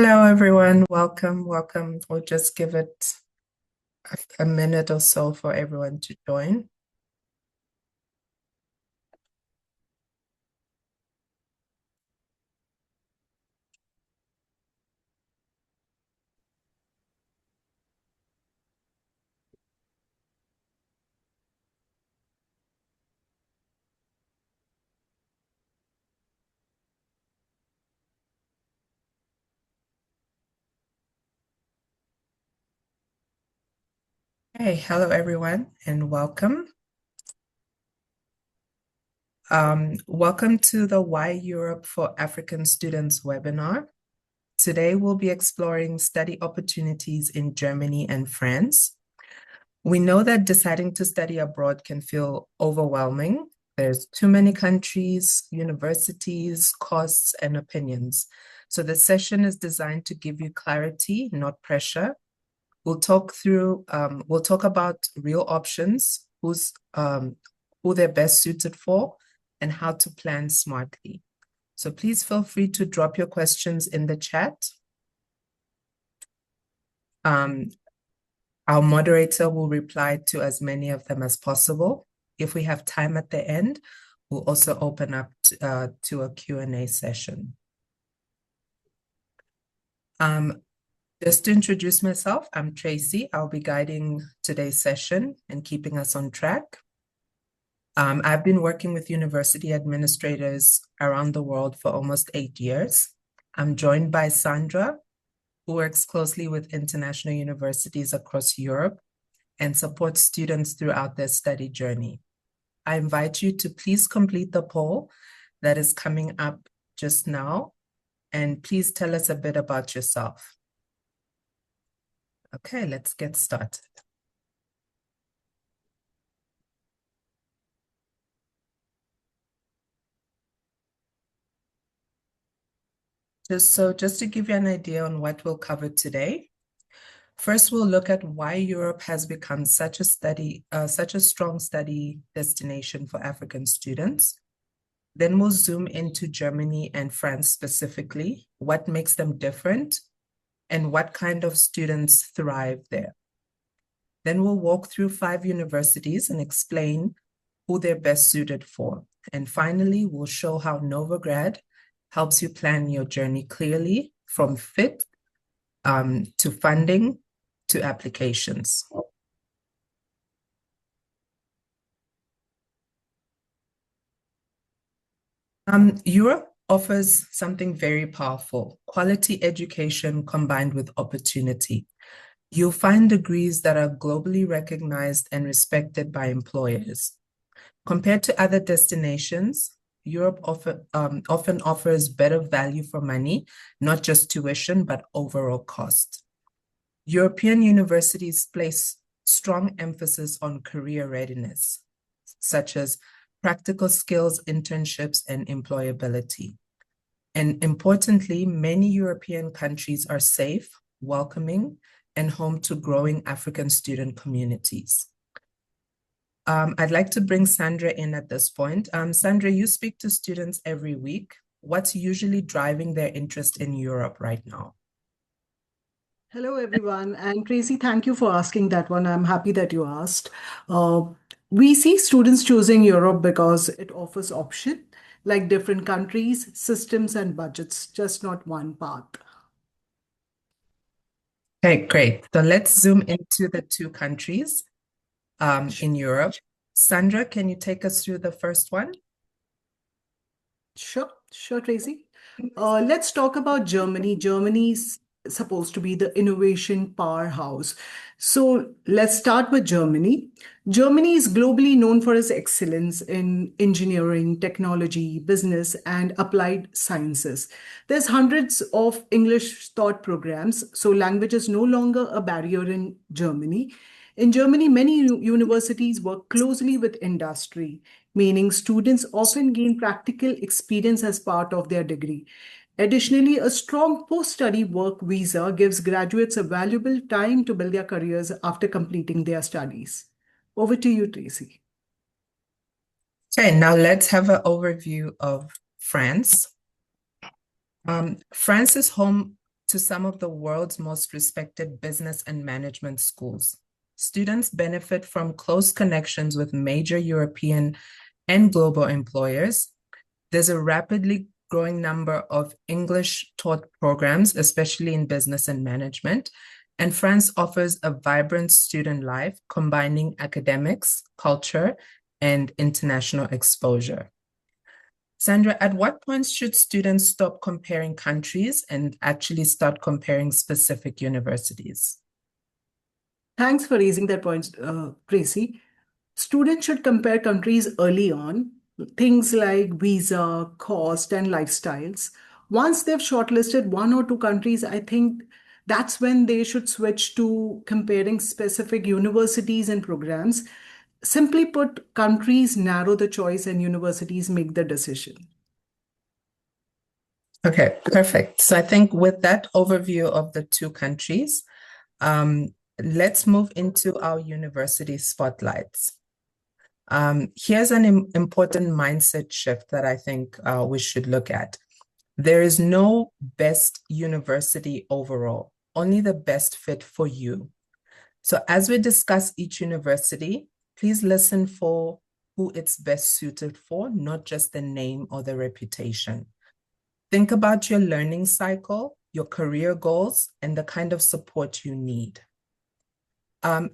Hello, everyone. Welcome, welcome. We'll just give it a minute or so for everyone to join. Hey, hello, everyone, and welcome. Welcome to the Why Europe for African Students webinar. Today, we'll be exploring study opportunities in Germany and France. We know that deciding to study abroad can feel overwhelming. There's too many countries, universities, costs, and opinions. So the session is designed to give you clarity, not pressure. We'll talk about real options, who they're best suited for, and how to plan smartly. So please feel free to drop your questions in the chat. Our moderator will reply to as many of them as possible. If we have time at the end, we'll also open up to a Q&A session. Just to introduce myself, I'm Tracy. I'll be guiding today's session and keeping us on track. I've been working with university administrators around the world for almost 8 years. I'm joined by Sandra, who works closely with international universities across Europe and supports students throughout their study journey. I invite you to please complete the poll that is coming up just now, and please tell us a bit about yourself. Okay, let's get started. Just to give you an idea on what we'll cover today, first we'll look at why Europe has become such a strong study destination for African students. Then we'll zoom into Germany and France specifically, what makes them different, and what kind of students thrive there. Then we'll walk through 5 universities and explain who they're best suited for. And finally, we'll show how NovaGrad helps you plan your journey clearly, from fit to funding to applications. Europe offers something very powerful: quality education combined with opportunity. You'll find degrees that are globally recognized and respected by employers. Compared to other destinations, Europe often offers better value for money, not just tuition, but overall cost. European universities place strong emphasis on career readiness, such as practical skills, internships, and employability. And importantly, many European countries are safe, welcoming, and home to growing African student communities. I'd like to bring Sandra in at this point. Sandra, you speak to students every week. What's usually driving their interest in Europe right now? Hello, everyone. And Tracy, thank you for asking that one. I'm happy that you asked. Uh, we see students choosing Europe because it offers option, like different countries, systems, and budgets, just not one path. Okay, great. So let's zoom into the 2 countries in Europe. Sandra, can you take us through the first one? Sure, Tracy. Let's talk about Germany. Germany's supposed to be the innovation powerhouse. So let's start with Germany. Germany is globally known for its excellence in engineering, technology, business, and applied sciences. There's hundreds of English taught programs, so language is no longer a barrier in Germany. In Germany, many universities work closely with industry, meaning students often gain practical experience as part of their degree. Additionally, a strong post-study work visa gives graduates a valuable time to build their careers after completing their studies. Over to you, Tracy. Okay, now let's have an overview of France. France is home to some of the world's most respected business and management schools. Students benefit from close connections with major European and global employers. There's a rapidly growing number of English taught programs, especially in business and management. And France offers a vibrant student life, combining academics, culture, and international exposure. Sandra, at what point should students stop comparing countries and actually start comparing specific universities? Thanks for raising that point, Gracie. Students should compare countries early on, things like visa, cost, and lifestyles. Once they've shortlisted one or two countries, I think that's when they should switch to comparing specific universities and programs. Simply put, countries narrow the choice and universities make the decision. Okay, perfect. So I think with that overview of the two countries, let's move into our university spotlights. Here's an important mindset shift that I think we should look at. There is no best university overall, only the best fit for you. So as we discuss each university, please listen for who it's best suited for, not just the name or the reputation. Think about your learning cycle, your career goals, and the kind of support you need.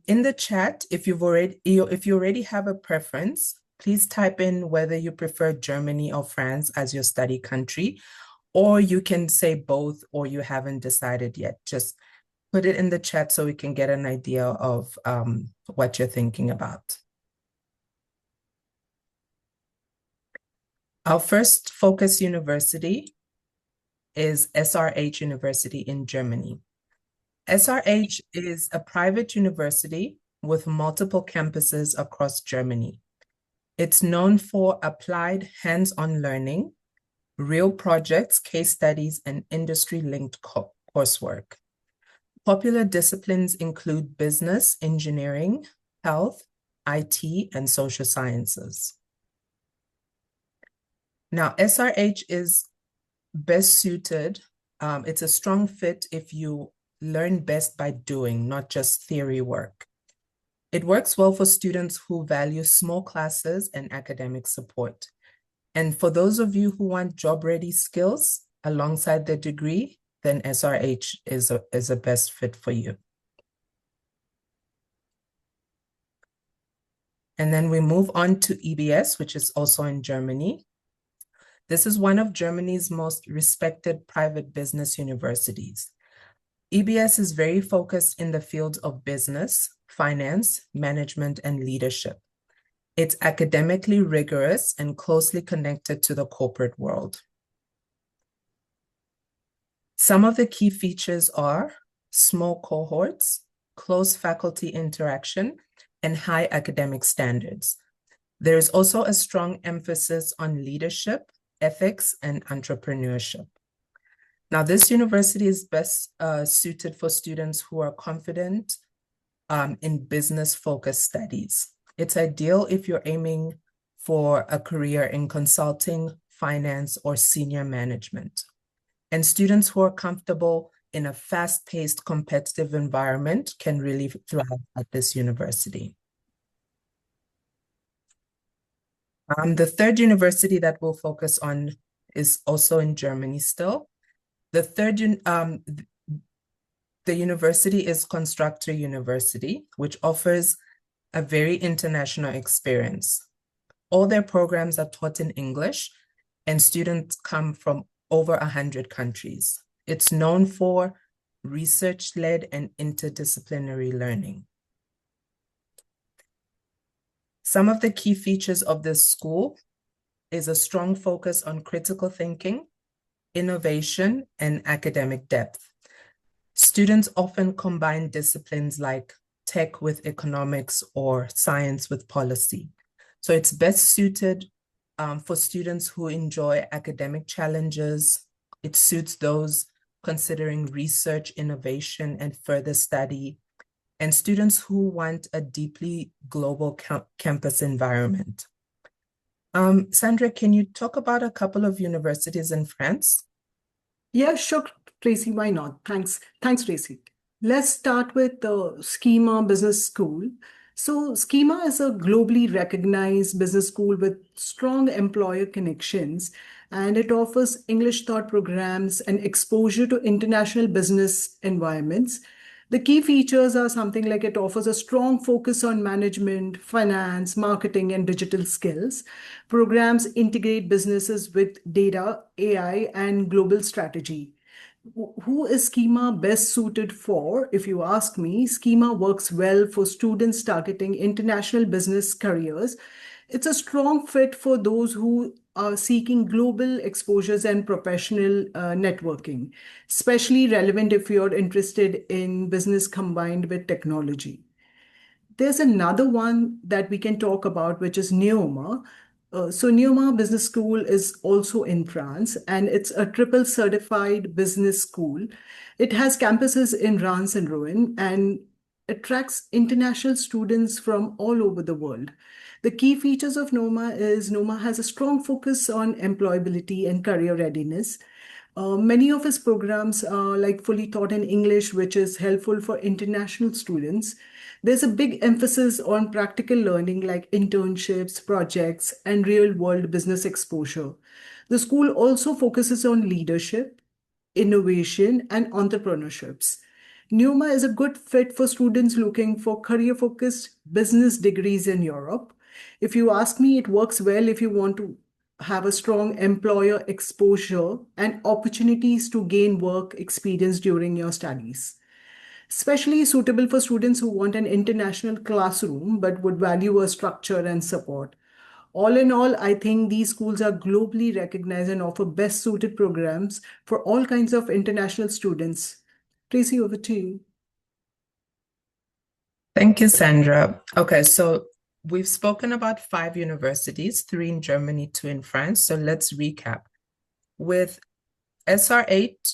In the chat, if you already have a preference, please type in whether you prefer Germany or France as your study country, or you can say both, or you haven't decided yet. Just put it in the chat so we can get an idea of what you're thinking about. Our first focus university is SRH University in Germany. SRH is a private university with multiple campuses across Germany. It's known for applied hands-on learning, real projects, case studies, and industry-linked coursework. Popular disciplines include business, engineering, health, IT, and social sciences. Now, SRH is best suited. It's a strong fit if you learn best by doing, not just theory work. It works well for students who value small classes and academic support. And for those of you who want job-ready skills alongside the degree, then SRH is a best fit for you. And then we move on to EBS, which is also in Germany. This is one of Germany's most respected private business universities. EBS is very focused in the fields of business, finance, management, and leadership. It's academically rigorous and closely connected to the corporate world. Some of the key features are small cohorts, close faculty interaction, and high academic standards. There is also a strong emphasis on leadership, ethics, and entrepreneurship. Now, this university is best suited for students who are confident in business-focused studies. It's ideal if you're aiming for a career in consulting, finance, or senior management. And students who are comfortable in a fast-paced competitive environment can really thrive at this university. The third university that we'll focus on is also in Germany still. The university is Constructor University, which offers a very international experience. All their programs are taught in English, and students come from over 100 countries. It's known for research-led and interdisciplinary learning. Some of the key features of this school is a strong focus on critical thinking, innovation, and academic depth. Students often combine disciplines like tech with economics or science with policy. So it's best suited for students who enjoy academic challenges. It suits those considering research, innovation, and further study, and students who want a deeply global campus environment. Sandra, can you talk about a couple of universities in France? Yeah, sure, Tracy, why not? Thanks. Thanks, Tracy. Let's start with the Schema Business School. So, Schema is a globally recognized business school with strong employer connections, and it offers English thought programs and exposure to international business environments. The key features are something like it offers a strong focus on management, finance, marketing, and digital skills. Programs integrate businesses with data, AI, and global strategy. Who is Schema best suited for? If you ask me, Schema works well for students targeting international business careers. It's a strong fit for those who are seeking global exposures and professional networking, especially relevant if you're interested in business combined with technology. There's another one that we can talk about, which is Neoma. So Neoma Business School is also in France, and it's a triple certified business school. It has campuses in Reims and Rouen and attracts international students from all over the world. The key features of Noma is Noma has a strong focus on employability and career readiness. Many of his programs are like fully taught in English, which is helpful for international students. There's a big emphasis on practical learning like internships, projects, and real world business exposure. The school also focuses on leadership, innovation, and entrepreneurships. Neuma is a good fit for students looking for career focused business degrees in Europe. If you ask me, it works well if you want to have a strong employer exposure and opportunities to gain work experience during your studies. Especially suitable for students who want an international classroom but would value a structure and support. All in all, I think these schools are globally recognized and offer best suited programs for all kinds of international students. Tracy, over to you. Thank you, Sandra. Okay, so we've spoken about 5 universities, 3 in Germany, 2 in France. So let's recap. With SRH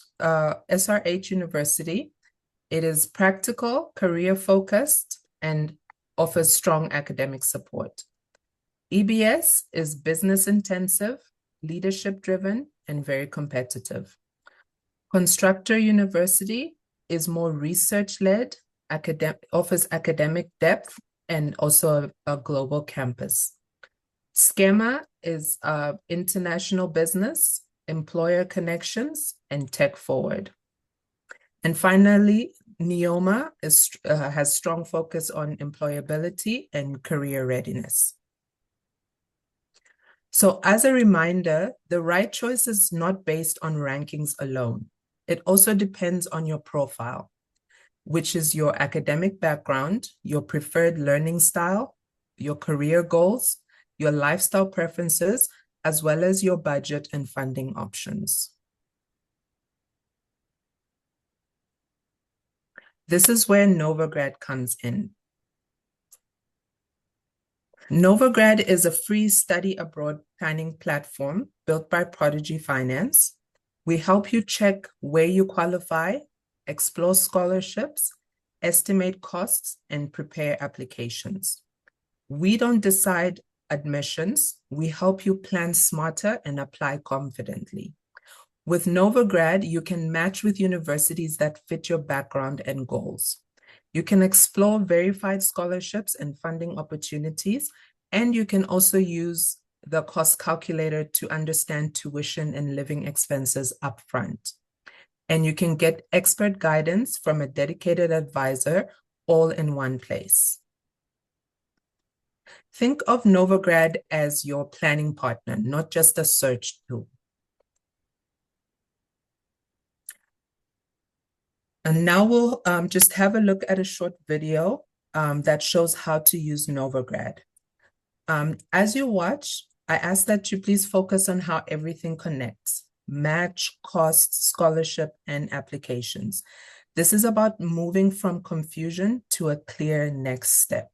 University, it is practical, career-focused, and offers strong academic support. EBS is business-intensive, leadership-driven, and very competitive. Constructor University is more research-led, offers academic depth, and also a global campus. Schema is international business, employer connections, and tech forward. And finally, Neoma has strong focus on employability and career readiness. So as a reminder, the right choice is not based on rankings alone. It also depends on your profile, which is your academic background, your preferred learning style, your career goals, your lifestyle preferences, as well as your budget and funding options. This is where NovaGrad comes in. NovaGrad is a free study abroad planning platform built by Prodigy Finance. We help you check where you qualify, explore scholarships, estimate costs, and prepare applications. We don't decide admissions. We help you plan smarter and apply confidently. With NovaGrad, you can match with universities that fit your background and goals. You can explore verified scholarships and funding opportunities, and you can also use the cost calculator to understand tuition and living expenses upfront. And you can get expert guidance from a dedicated advisor all in one place. Think of NovaGrad as your planning partner, not just a search tool. And now we'll just have a look at a short video that shows how to use NovaGrad. As you watch, I ask that you please focus on how everything connects: match, costs, scholarship, and applications. This is about moving from confusion to a clear next step.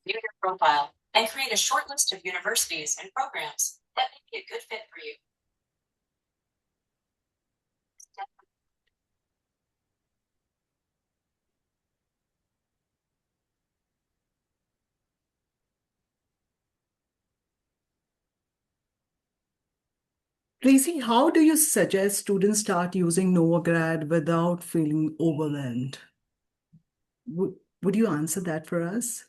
view your profile, and create a short list of universities and programs that may be a good fit for you. Tracy, how do you suggest students start using NovaGrad without feeling overwhelmed? Would you answer that for us?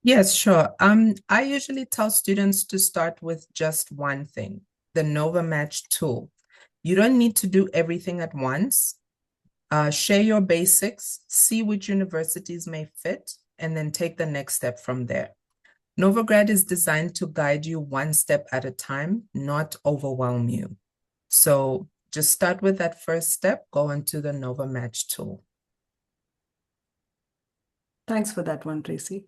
Yes, sure. I usually tell students to start with just one thing, the Nova Match tool. You don't need to do everything at once. Share your basics, see which universities may fit, and then take the next step from there. NovaGrad is designed to guide you one step at a time, not overwhelm you. So just start with that first step, go into the Nova Match tool. Thanks for that one, Tracy.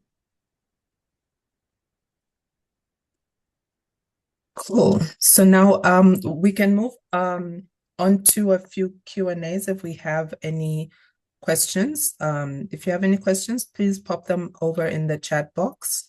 Cool. So now we can move on to a few Q&As if we have any questions. If you have any questions, please pop them over in the chat box.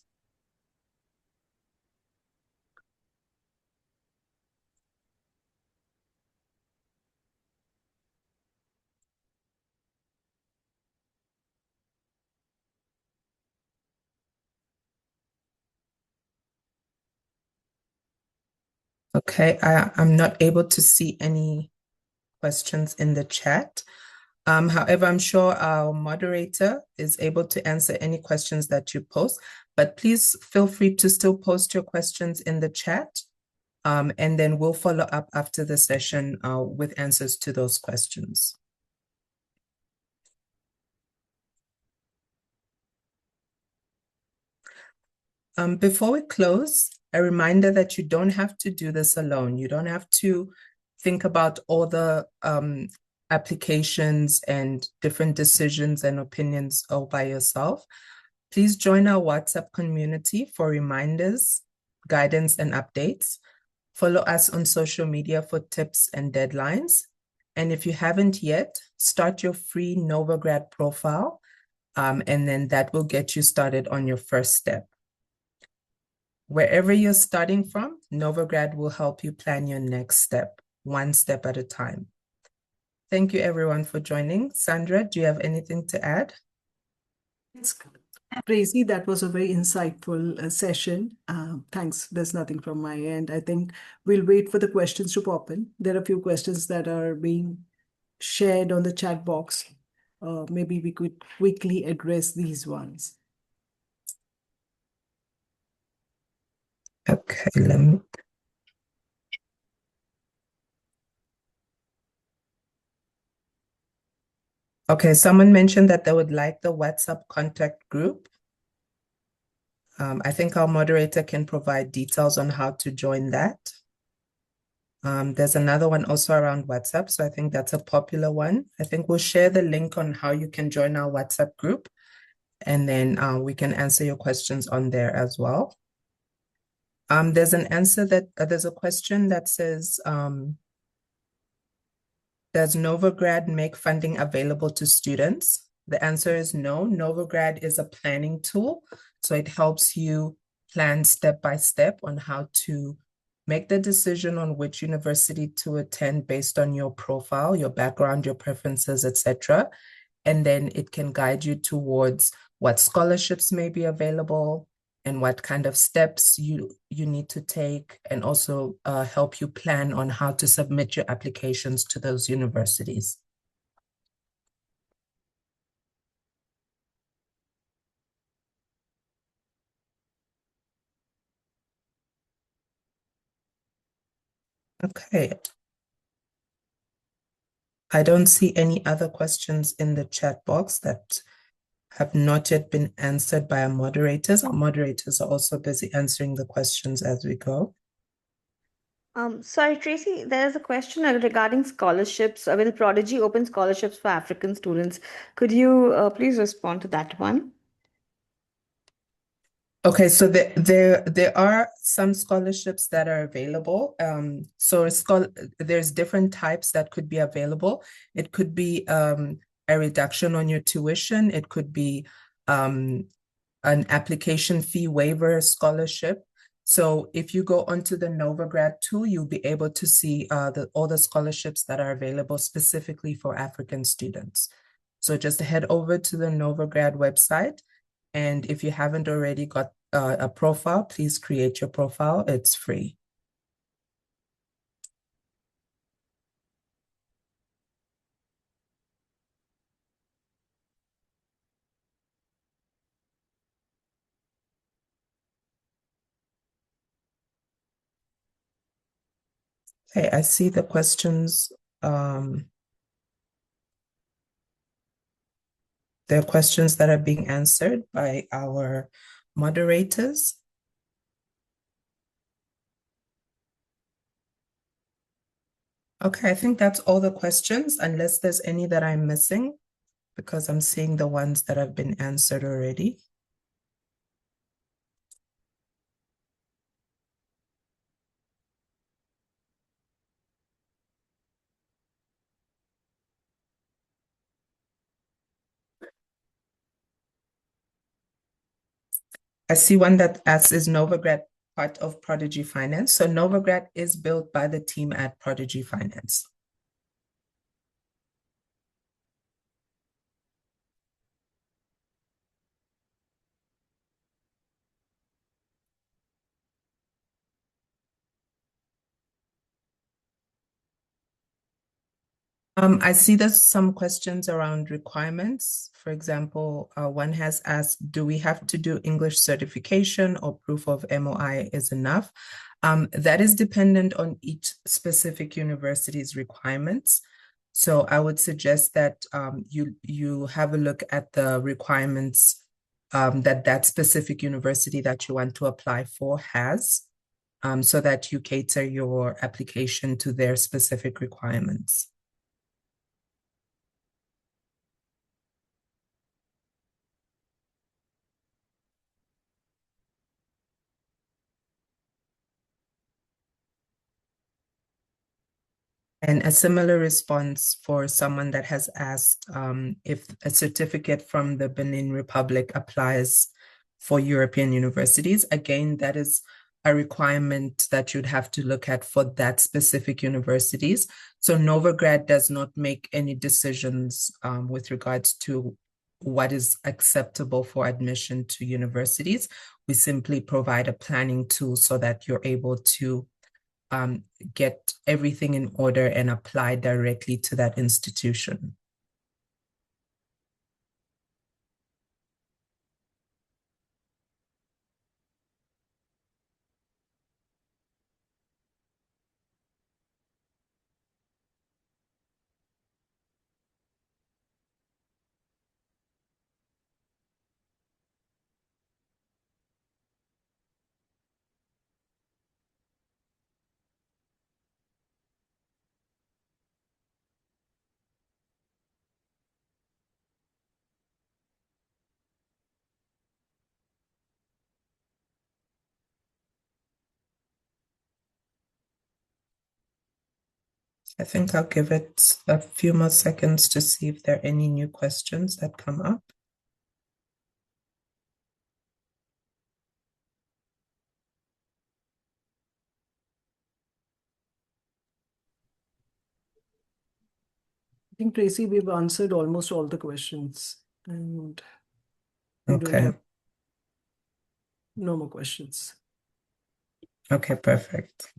Okay, I'm not able to see any questions in the chat. However, I'm sure our moderator is able to answer any questions that you post, but please feel free to still post your questions in the chat, and then we'll follow up after the session with answers to those questions. Before we close, a reminder that you don't have to do this alone. You don't have to think about all the applications and different decisions and opinions all by yourself. Please join our WhatsApp community for reminders, guidance, and updates. Follow us on social media for tips and deadlines. And if you haven't yet, start your free NovaGrad profile, and then that will get you started on your first step. Wherever you're starting from, NovaGrad will help you plan your next step, one step at a time. Thank you, everyone, for joining. Sandra, do you have anything to add? Yes, Tracy, that was a very insightful session. Thanks. There's nothing from my end. I think we'll wait for the questions to pop in. There are a few questions that are being shared on the chat box. Maybe we could quickly address these ones. Okay, let me. Okay, someone mentioned that they would like the WhatsApp contact group. I think our moderator can provide details on how to join that. There's another one also around WhatsApp, so I think that's a popular one. I think we'll share the link on how you can join our WhatsApp group, and then we can answer your questions on there as well. There's a question that says, does NovaGrad make funding available to students? The answer is no. NovaGrad is a planning tool, so it helps you plan step by step on how to make the decision on which university to attend based on your profile, your background, your preferences, etc. And then it can guide you towards what scholarships may be available and what kind of steps you need to take, and also help you plan on how to submit your applications to those universities. Okay. I don't see any other questions in the chat box that have not yet been answered by our moderators. Our moderators are also busy answering the questions as we go. Sorry, Tracy, there is a question regarding scholarships. Will Prodigy open scholarships for African students? Could you please respond to that one? Okay, so there are some scholarships that are available. There's different types that could be available. It could be a reduction on your tuition. It could be an application fee waiver scholarship. So if you go onto the NovaGrad tool, you'll be able to see all the scholarships that are available specifically for African students. So just head over to the NovaGrad website. And if you haven't already got a profile, please create your profile. It's free. Okay, I see the questions. There are questions that are being answered by our moderators. Okay, I think that's all the questions, unless there's any that I'm missing, because I'm seeing the ones that have been answered already. I see one that asks, is NovaGrad part of Prodigy Finance? So NovaGrad is built by the team at Prodigy Finance. I see there's some questions around requirements. For example, one has asked, do we have to do English certification or proof of MOI is enough? That is dependent on each specific university's requirements. So I would suggest that you have a look at the requirements that specific university that you want to apply for has, so that you cater your application to their specific requirements. And a similar response for someone that has asked if a certificate from the Benin Republic applies for European universities. Again, that is a requirement that you'd have to look at for that specific universities. So NovaGrad does not make any decisions with regards to what is acceptable for admission to universities. We simply provide a planning tool so that you're able to get everything in order and apply directly to that institution. I think I'll give it a few more seconds to see if there are any new questions that come up. I think, Tracy, we've answered almost all the questions, and we don't Okay. have no more questions. Okay, perfect.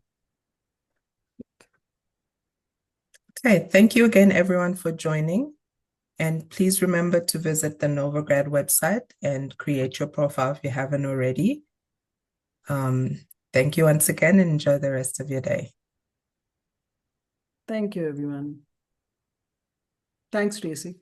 Okay, thank you again, everyone, for joining. And please remember to visit the NovaGrad website and create your profile if you haven't already. Thank you once again and enjoy the rest of your day. Thank you, everyone. Thanks, Tracy.